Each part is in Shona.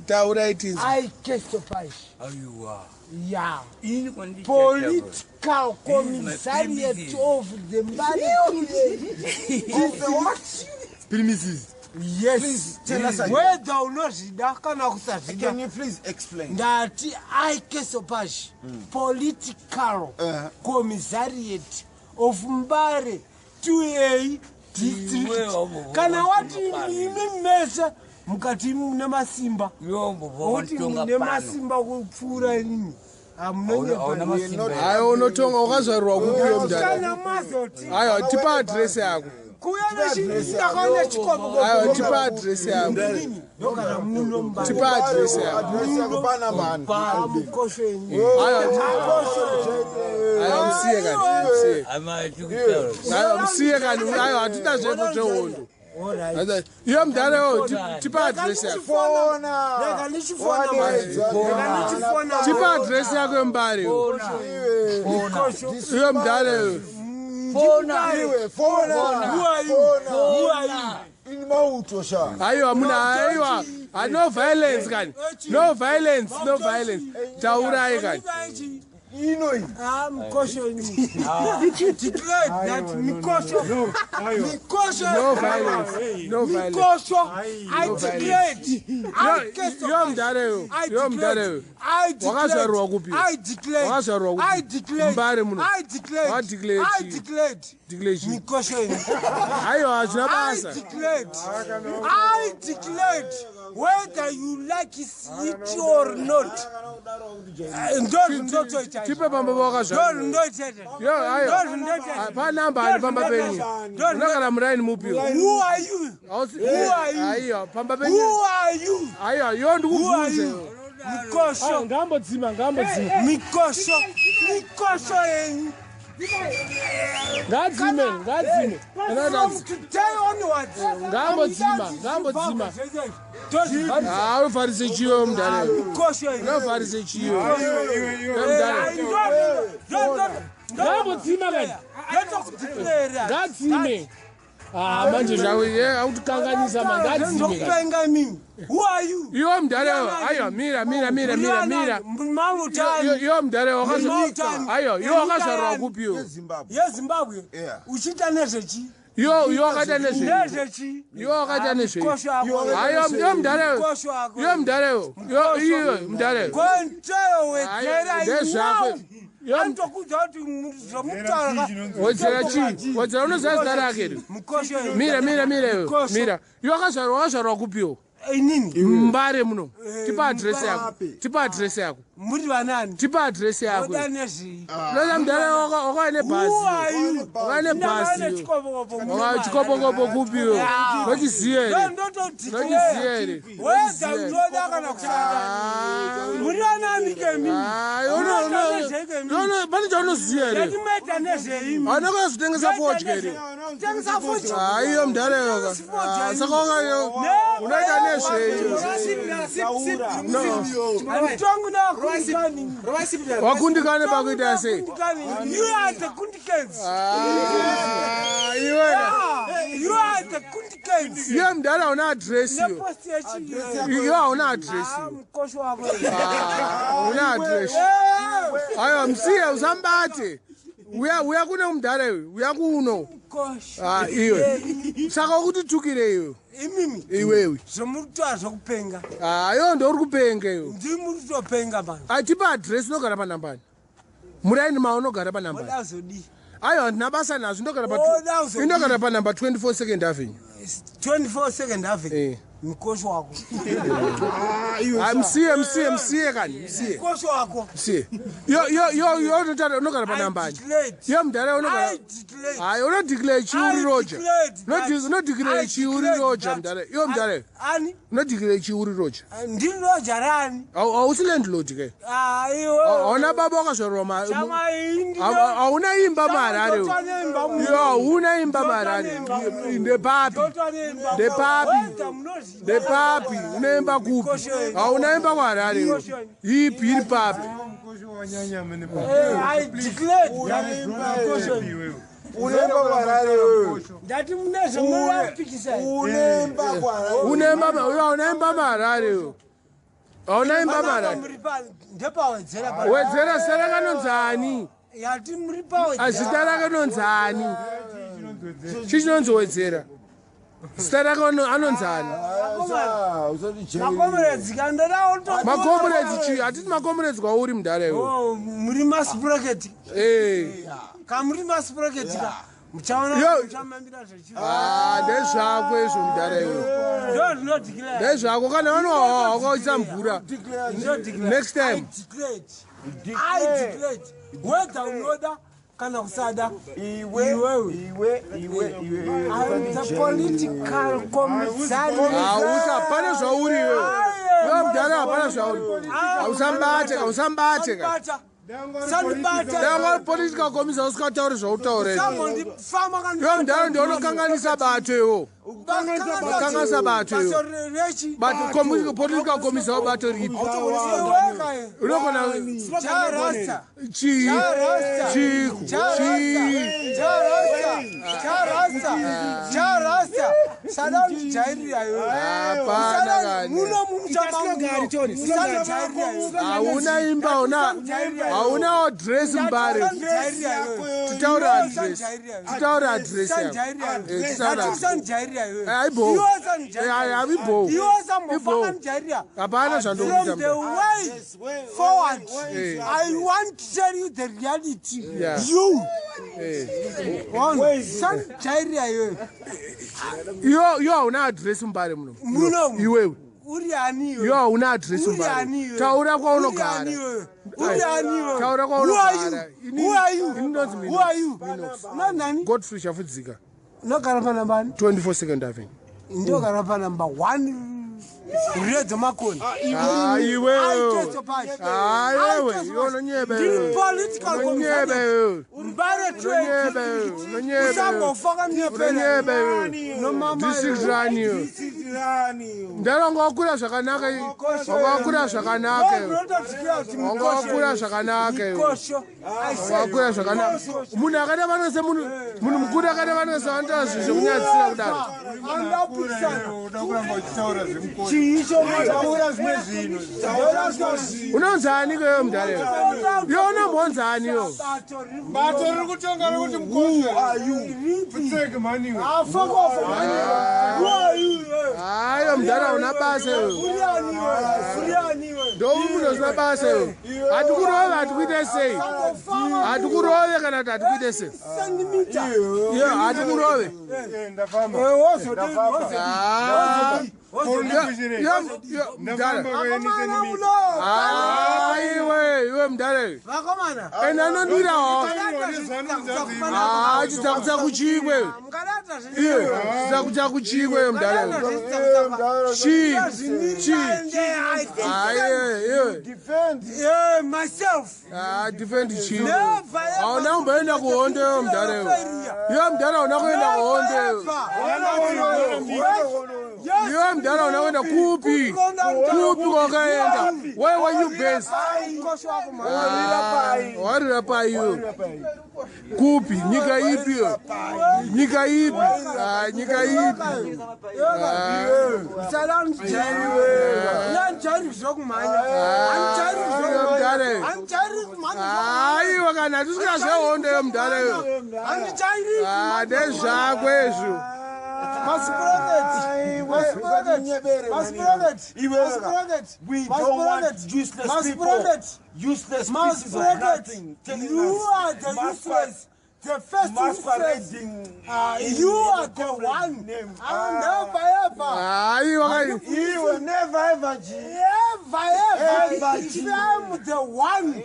Taurai tinzi. I Kestopai. Ayuwa. Yeah. Ini kwandi Political commissariat of the Of the what? Premises. Yes. Please tell us again. Whether or not kusazida. Can you please explain? That I Kestopai. Political commissariat of Mbare 2A district. Kana wati imemesa mukati mune masimba. Wati mune masimba kupfura nini? Hayi unotonga ukazvarwa kupiwa mdala. Hayi tipa address yako. Hayi tipa address yako. Tipa address yako. Msiye kani. Msiye kani. Hayi hatita zvepo zvehondo. Iyo mdala yo tipa address yako. Tipa address yako yombari yo. Iyo mdala yo. Who are you? In Mauto sha. Ayo amuna no violence kani. No violence. Taurai kani. Mikosho. Declare that Mikosho. No violence. Mikosho. I declared. I declared. Whether you like it or not. Don't tipe pamba wakazva pa namba pamba penyu unakana muraini mupiwa. Who are you? Aiyo pamba penyu. Who are you? Aiyo yo ndikubvunze. Mikosho. Ngambodzima. Mikosho yenyu. Ngadzime. From today onwards. Ngambodzima. Unofarise chiyo mdala. Unofarise chiyo. Ngambodzima kani. Ngadzime. Manje zvawe autukanganisa mangadzime kani. Who are you? Iyo mdala ayo mira. Iyo mdala wakazva. Ayo iyo wakazvarwa kupiwo. Zimbabwe. Uchita nezvechi? Yo akaita nezve. Yo akaita nezve. Ayo mdala. Yo mdala. Yo mdala. Konteyo wejera ndezvako. Antokuza kuti zvomutaura. Wadzera unozazita rake. Mira. Yo akazvarwa kupiwo. Inini? Mbare muno. Tipa address yako. Muri vanani? Tipa address yako. Odanezi. Loza mdala wakaine basi. Wakaine basi. Chikopo kupiwo. Nochiziere. Weza unoda kana kushanda. Muri vanani kemi? Pani chaunoziere. Yatimeta nezveimi. Anokazvitengesa forge here. Tengesa forge. Iyo mdala yoka. Saka wakayo. Unoita nezve. Wakundikane pakuita sei? You are the kundikens. You are the kundikens. Iyo mdala una address yo. Iyo una address. Una address. Ayo msiye usambate. Uya kune mdala yo. Uya kuno. Iwe. Saka kuti tukire iyo. Imimi. Iwewe. Zomutwa zokupenga. Yo ndori kupenga yo. Ndimutwa penga bana. Atipa address nogara panambani. Muraini maunogara panambani. Odazodi. Ayo nabasa nazvo ndogara pa number 24 Second Avenue. 24 Second Avenue. Mkosho wako. Msiye kani. Mkosho wako. Msiye. Yo unogara pa nambani. Yo mdala unogara. Uno declare Chiuri Roger. No declare Chiuri Roger mdala. Yo mdala. Ani? No declare Chiuri Roger. Ndi Roger rani? Ausi landlord ke. Ona baba wakazvarwa mari. Hauna imba marari. Yo una imba marari. De papi. Unaimba kupi. Hauna imba marari. Ipi iri papi. I declared. unemba kwarare wewe. Ndati munezvo murapikisa. Unemba kwarare. Unemba marare wewe. Unemba marare. Ndepawedzera pa. Wedzera sera kanonzani. Yati muri pawedzera. Azitara kanonzani. Chinonzowedzera. Sera kanonzani. Makomrades kandara auto. Makomrades chi atiti makomrades kwauri mudare wewe. Oh, muri mass bracket. Kamuri mass bracket ka. Muchaona muchamambira zvechi. Ndezvako izvo mudare wewe. Ndo declare. Ndezvako kana wakaisa mvura. Next time. I declare. Whether unoda kana kusada. Iwe. The political commissary. Usapana zvauri wewe. Wewe mudare hapana zvauri. Ausambate. Dango political commissary usikataure zvautaure. Wewe mudare ndio unokanganisa bato iwo. Kanganisa bato iwo. But political commissary bato ripi. Unogona hauna imba hauna address mbare. Titaura address aibo hapana zvandokuita forward. I want to tell you the reality. Iwo hauna address mbare muno. Iwewe iwo hauna address mbare. Taura kwaunogara. Taura kwaunogara. Who are you? Godfrey Shafudzika. Nogara pa number 24 Second Avenue. Ndogara pa number 1. Redzo makoni. Iwe. Unonyebe. Political committee. Mbare trade. Usambofaka mnyebe. No mama. District rani. Ndalongo wakura zvakanaka. Wakura zvakanaka. Munhu akada vanose munhu mukuru akada vanose vanoita zvinhu zvekunyatsira kudaro. Unonzani kwewe mudare? Iwe unombonzani yo? Bato riri kutonga rokuti mukosha. Hayo mudare una basa yo. Ndomunhu usina basa yo. Hatikurove hatikuite sei. Hatikurove kana kuti hatikuite sei. Hatikurove. Iwe mudare. Enanondirawo. Chidzakutsa kuchikwe. Chidzakutsa kuchikwe mudare. Defend myself. Defend chikwe. Hauna kumboenda kuhondo yo mudare. Iwe mudare hauna kuenda kuhondo. Iwe mudare hauna kuenda kupi kwakaenda. Where were you based? Warira pai yo. Kupi nyika ipi yo? Nyika ipi? Nyika ipi? Aiwa kana tisina zvehondo yo mudare yo. Ndezvako izvo. We don't want useless people. Useless pieces of nothing. You are the useless. The first masquerading. You are the one. Never ever. You will never ever. I'm the one.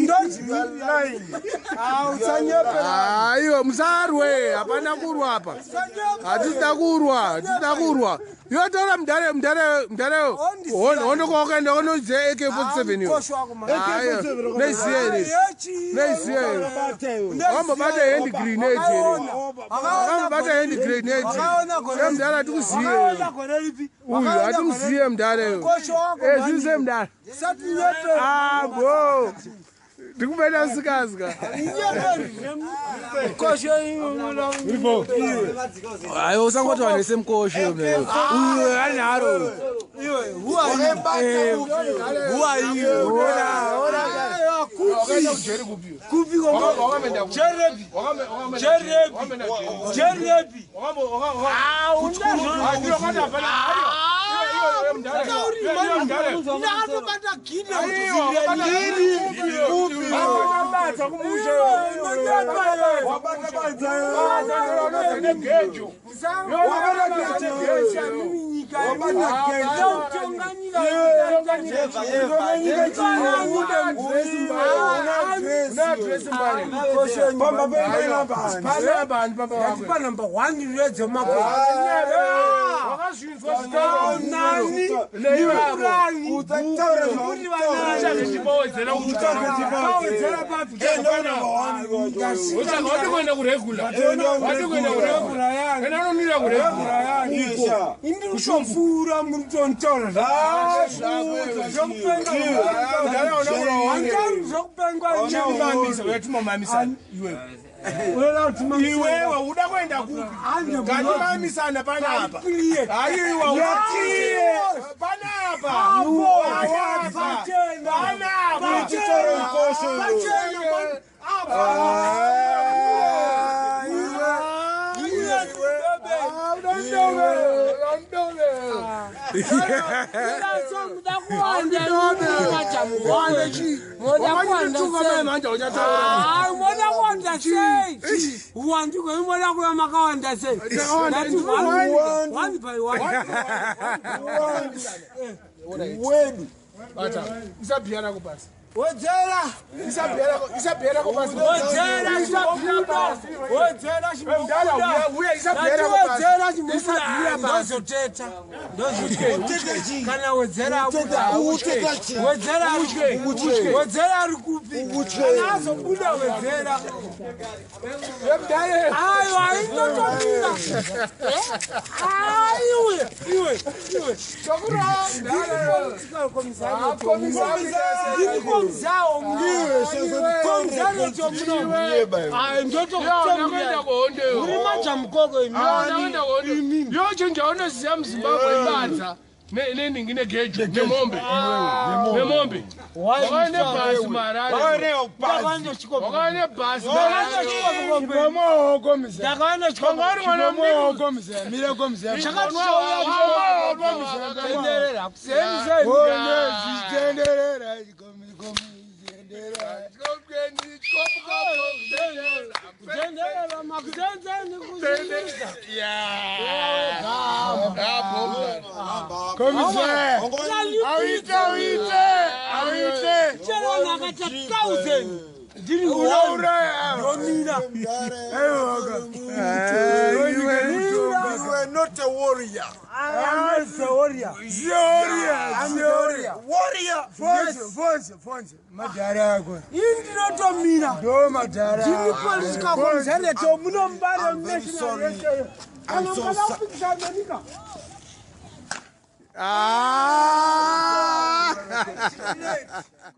Don't you lying. Aiyo msarwe hapana kurwa hapa. Hatita kurwa. Yotora mudare hondo kwakaenda honoze AK47 yo. Neisiye. Wambabata hand grenade here. Wambabata hand grenade. Mudare atikuziye. Uyu atikuziye mudare yo. Zvize mudare. Bo. Ndikumela usikazi ka. Hayi usangothwa nesemkoshi yona. Anaro. Who are you? Iwewe uda kwenda kupi? Ngatimamisana panapa. Ayiwa uti. Panapa. Panapa. Chitoro ikosho. Not a warrior. I am a warrior. Force. Madara. You not a mina. No, Madara. I'm so sorry.